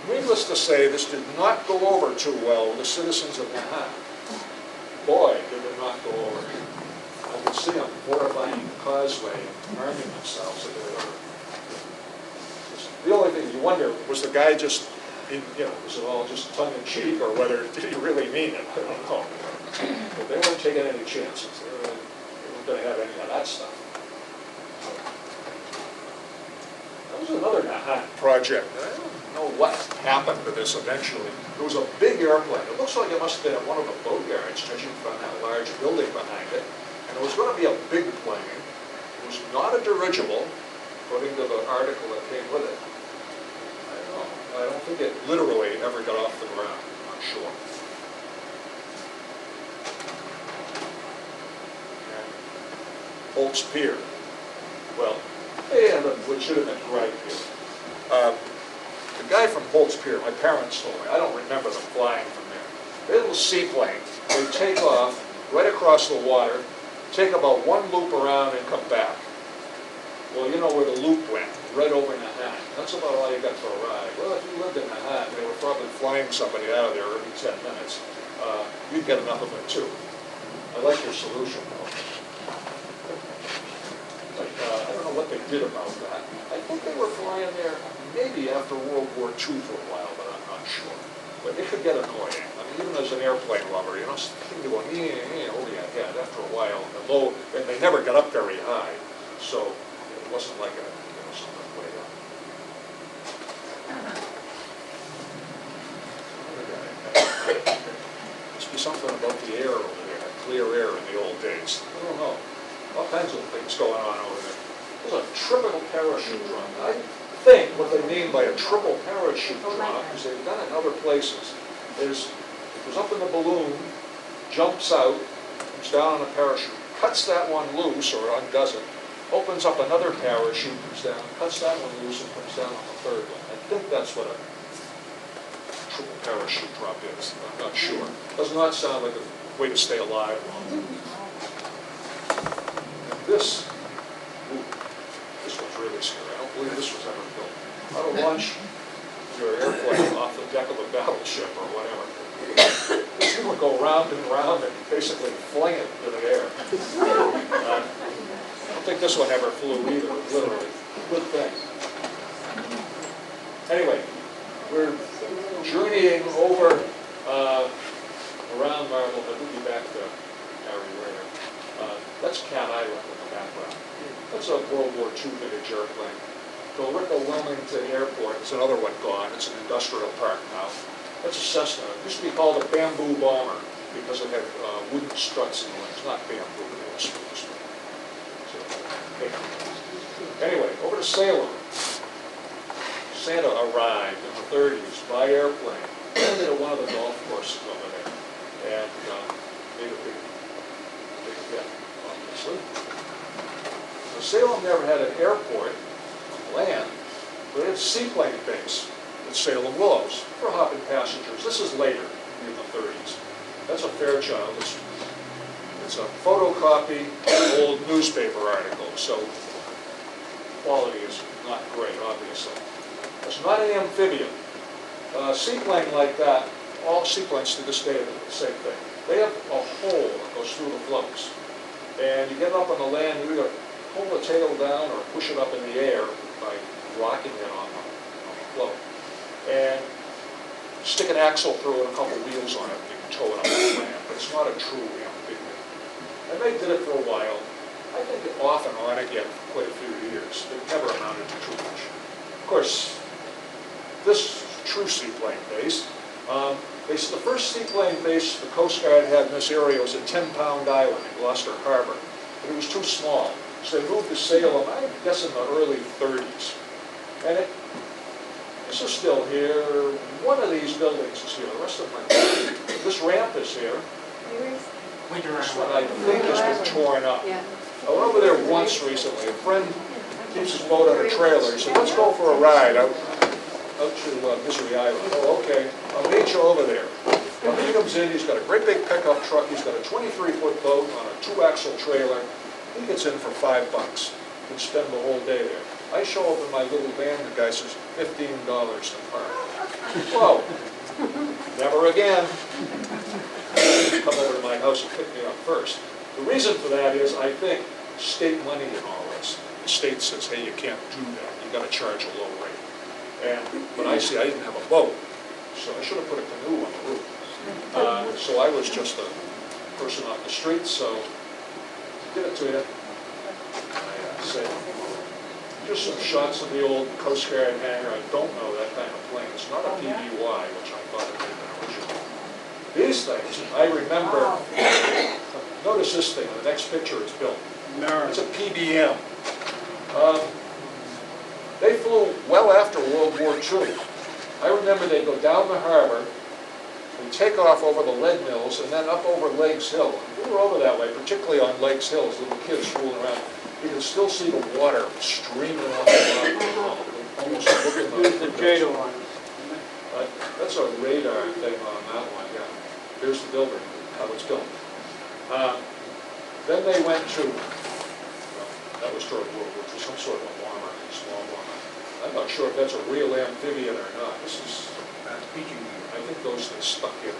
Needless to say, this did not go over too well with the citizens of Manhattan. Boy, did it not go over. I could see them fortifying the causeway and arming themselves. The only thing you wonder, was the guy just, was it all just tongue-in-cheek, or whether did he really mean it? I don't know. But they weren't taking any chances. They weren't going to have any of that stuff. This is another project. I don't know what happened to this eventually. There was a big airplane. It looks like it must have been at one of the boat yards, judging from that large building behind it. And it was going to be a big plane. It was not a dirigible, according to the article that came with it. I don't know. I don't think it literally ever got off the ground. I'm not sure. And Holt's Pier. Well, they had a legitimate gripe here. The guy from Holt's Pier, my parents told me, I don't remember them flying from there. They had a little seaplane. They take off right across the water, take about one loop around and come back. Well, you know where the loop went, right over Nahat. That's about all you got for a ride. Well, if you lived in Nahat, they were probably flying somebody out of there every 10 minutes. You'd get enough of it too. I like your solution though. But I don't know what they did about that. I think they were flying there maybe after World War II for a while, but I'm not sure. But it could get annoying. I mean, even as an airplane lover, you know, something going over your head after a while, and they never got up very high, so it wasn't like a, you know, something way up. Must be something about the air over there, clear air in the old days. I don't know. All kinds of things going on over there. There's a triple parachute drop. I think what they mean by a triple parachute drop, because they've done it in other places, is it goes up in the balloon, jumps out, comes down on a parachute, cuts that one loose or undoes it, opens up another parachute, comes down, cuts that one loose and comes down on the third one. I think that's what a triple parachute drop is. I'm not sure. Does not sound like a way to stay alive long. This one's really scary. I don't believe this was ever built. How to launch your airplane off the deck of a battleship or whatever. This thing would go round and round and basically fling it into the air. I don't think this one ever flew either, literally. Good thing. Anyway, we're journeying over around Marblehead. We'll be back to Harry later. That's Cat Island in the background. That's a World War II vintage airplane. Billerica Wilmington Airport is another one gone. It's an industrial park now. That's a Cessna. It used to be called a bamboo bomber because it had wooden struts in the wings. Not bamboo, but it was spruce. So, anyway, over to Salem. Santa arrived in the 30s by airplane. Landed at one of the golf courses over there. And made a big hit, obviously. So Salem never had an airport on land, but it had a seaplane base at Salem Willows for hopping passengers. This is later, in the 30s. That's a Fairchild. It's a photocopy of an old newspaper article, so quality is not great, obviously. It's not an amphibian. A seaplane like that, all seaplanes to this day are the same thing. They have a hole that goes through the floats. And you get up on the land, you either pull the tail down or push it up in the air by rocking it on the float. And stick an axle through it, a couple wheels on it, and you can tow it up the land. But it's not a true amphibian. And they did it for a while. I think off and on again for quite a few years. It never amounted to too much. Of course, this true seaplane base. The first seaplane base the Coast Guard had in this area was at 10-Pound Island in Gloucester Harbor. But it was too small. So they moved to Salem, I guess in the early 30s. And this is still here. One of these buildings is here. The rest of them are. This ramp is here. This one I think has been torn up. I went over there once recently. A friend keeps his boat on a trailer. He said, let's go for a ride out to Misery Island. Oh, okay. I'll meet you over there. Well, he comes in, he's got a great big pickup truck, he's got a 23-foot boat on a 2-axle trailer. He gets in for $5. He can spend the whole day there. I show up in my little van, the guy says, $15 to park. Whoa, never again. Come over to my house and pick me up first. The reason for that is, I think, state money in all this. The state says, hey, you can't do that. You got to charge a low rate. But I see I didn't have a boat, so I should have put a canoe on the roof. So I was just a person off the street, so give it to you. I say, Just some shots of the old Coast Guard hangar. I don't know that kind of plane. It's not a PBY, which I thought it had been original. These things, I remember, notice this thing, the next picture it's built. It's a PBM. They flew well after World War II. I remember they'd go down the harbor, and take off over the lead mills, and then up over Lakes Hill. We were over that way, particularly on Lakes Hill, as little kids fooling around. You can still see the water streaming off the bottom, almost looking like The Jada one. that's a radar thing on that one, yeah. Here's the building, how it's built. Then they went to, well, that was during World War II, some sort of a bomber, a small bomber. I'm not sure if that's a real amphibian or not. This is, I think those things stuck in,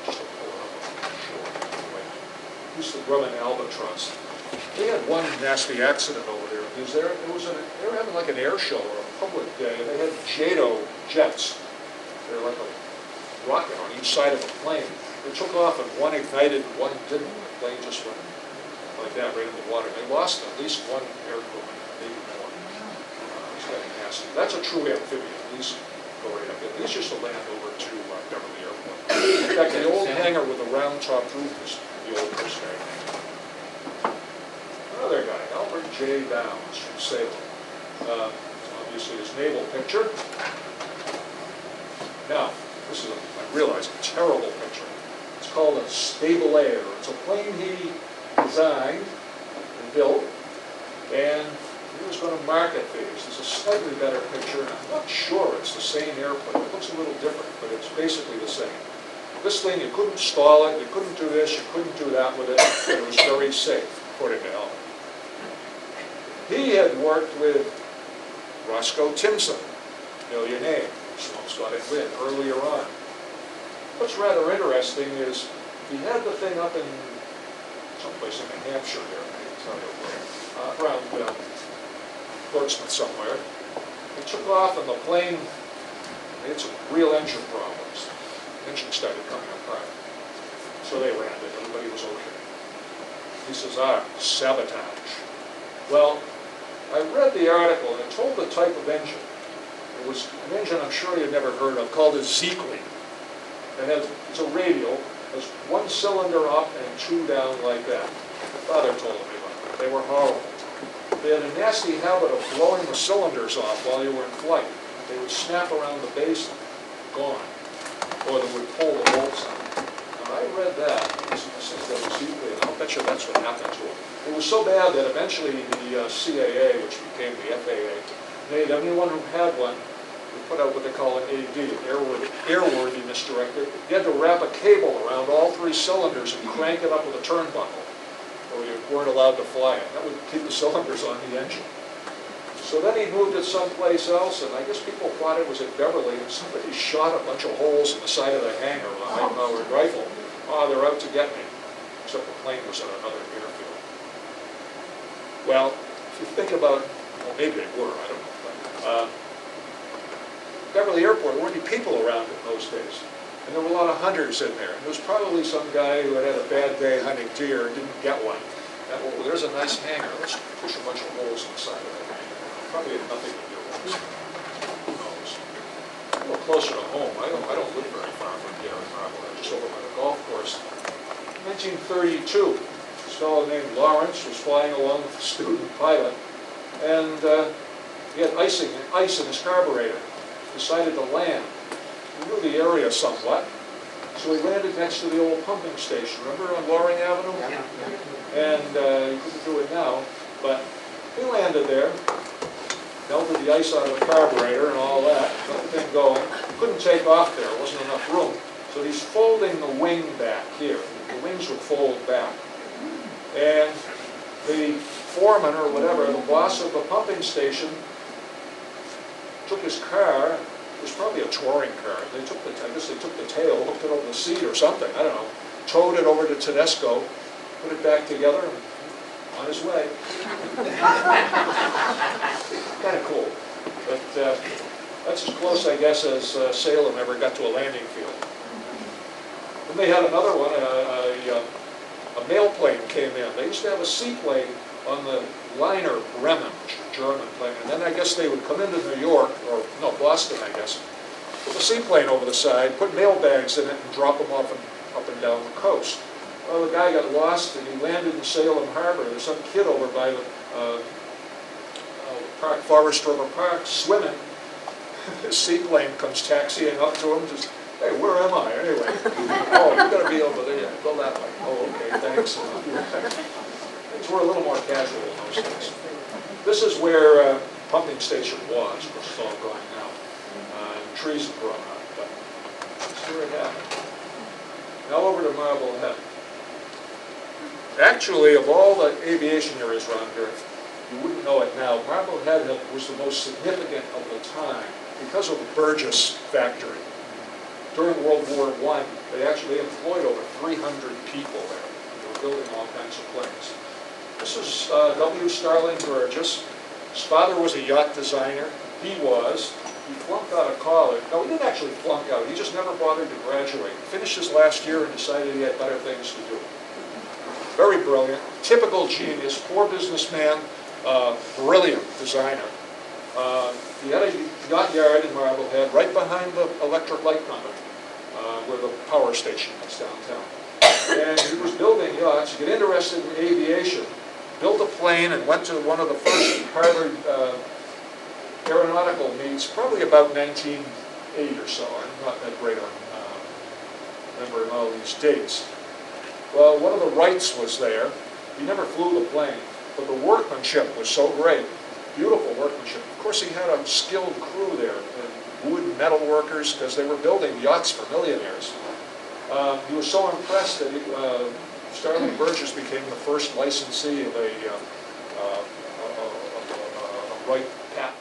just to pull it up on the shore. Anyway, used to run an albatross. They had one nasty accident over there, because they were having like an air show or a public day, and they had JATO jets. They're like a rocket on each side of a plane. They took off and one ignited and one didn't. The plane just went like that right in the water. They lost at least one air crewman, maybe more. It's kind of nasty. That's a true amphibian. These go right up there. These used to land over to Beverly Airport. In fact, the old hangar with the round top roof is the old Coast Guard hangar. Another guy, Albert J. Downs from Salem. Obviously his naval picture. Now, this is, I realize, a terrible picture. It's called a Stable Air. It's a plane he designed and built, and he was going to market these. There's a slightly better picture, and I'm not sure it's the same airplane. It looks a little different, but it's basically the same. This thing, you couldn't stall it, you couldn't do this, you couldn't do that with it, but it was very safe, according to Albert. He had worked with Roscoe Timson, millionaire, Swampscott and Lynn, earlier on. What's rather interesting is he had the thing up in someplace in New Hampshire there, I can tell you where, around Portsmouth somewhere. He took off and the plane had some real engine problems. The engine started coming apart. So they landed, everybody was okay. He says, sabotage. Well, I read the article and it told the type of engine. It was an engine I'm sure you've never heard of called a Zeekley. It's a radial, has one cylinder up and two down like that. My father told me about it. They were horrible. They had a nasty habit of blowing the cylinders off while you were in flight. They would snap around the base and gone. Or they would pull the bolts out. When I read that, this is that was Zeekley, and I'll bet you that's what happened to it. It was so bad that eventually the CAA, which became the FAA, made anyone who had one, we put out what they call an AD, an airworthiness directive. You had to wrap a cable around all three cylinders and crank it up with a turnbuckle, or you weren't allowed to fly it. That would keep the cylinders on the engine. So then he moved it someplace else, and I guess people thought it was at Beverly, and somebody shot a bunch of holes in the side of the hangar with a high-powered rifle. Oh, they're out to get me. Except the plane was at another airfield. Well, if you think about, well, maybe they were, I don't know. But, Beverly Airport, there weren't any people around in those days. And there were a lot of hunters in there. And there was probably some guy who had a bad day hunting deer and didn't get one. And, well, there's a nice hangar. Let's push a bunch of holes in the side of the hangar. Probably had nothing to do with this. Who knows? A little closer to home. I don't live very far from here in Marble. Just over by the golf course. 1932, this fellow named Lawrence was flying along with a student pilot, and he had ice in his carburetor. Decided to land. He knew the area somewhat, so he landed next to the old pumping station. Remember on Loring Avenue? Yeah. And he couldn't do it now, but he landed there, melted the ice out of the carburetor and all that, got the thing going. Couldn't take off there, there wasn't enough room. So he's folding the wing back here. The wings would fold back. And the foreman or whatever, the boss of the pumping station, took his car. It was probably a touring car. They took I guess they took the tail, hooked it over the seat or something, I don't know, towed it over to Tedesco, put it back together, and on his way. Kind of cool. But that's as close, I guess, as Salem ever got to a landing field. Then they had another one, a mail plane came in. They used to have a seaplane on the liner Bremen, which German plane. And then I guess they would come into New York, or no, Boston, I guess, with a seaplane over the side, put mail bags in it, and drop them off up and down the coast. Well, the guy got lost, and he landed in Salem Harbor. There's some kid over by the park, Forest River Park, swimming. His seaplane comes taxiing up to him, just, hey, where am I, anyway? Oh, you gotta be over there, go that way. Oh, okay, thanks. Things were a little more casual in those days. This is where pumping station was, of course it's all gone now. And trees have grown up, but that's where it happened. Now over to Marblehead. Actually, of all the aviation areas around here, you wouldn't know it now, Marblehead was the most significant of the time because of the Burgess factory. During World War I, they actually employed over 300 people there. They were building all kinds of planes. This is W. Starling Burgess. His father was a yacht designer. He flunked out of college. No, he didn't actually flunk out. He just never bothered to graduate. He finished his last year and decided he had better things to do. Very brilliant, typical genius, poor businessman, brilliant designer. He had a yacht yard in Marblehead right behind the electric light company, where the power station is downtown. And he was building yachts. He got interested in aviation, built a plane, and went to one of the first Harvard aeronautical meets, probably about 1908 or so. I'm not that great on remembering all these dates. Well, one of the Wrights was there. He never flew the plane, but the workmanship was so great. Beautiful workmanship. Of course, he had a skilled crew there, wood and metal workers, because they were building yachts for millionaires. He was so impressed that Starling Burgess became the first licensee of a Wright patent.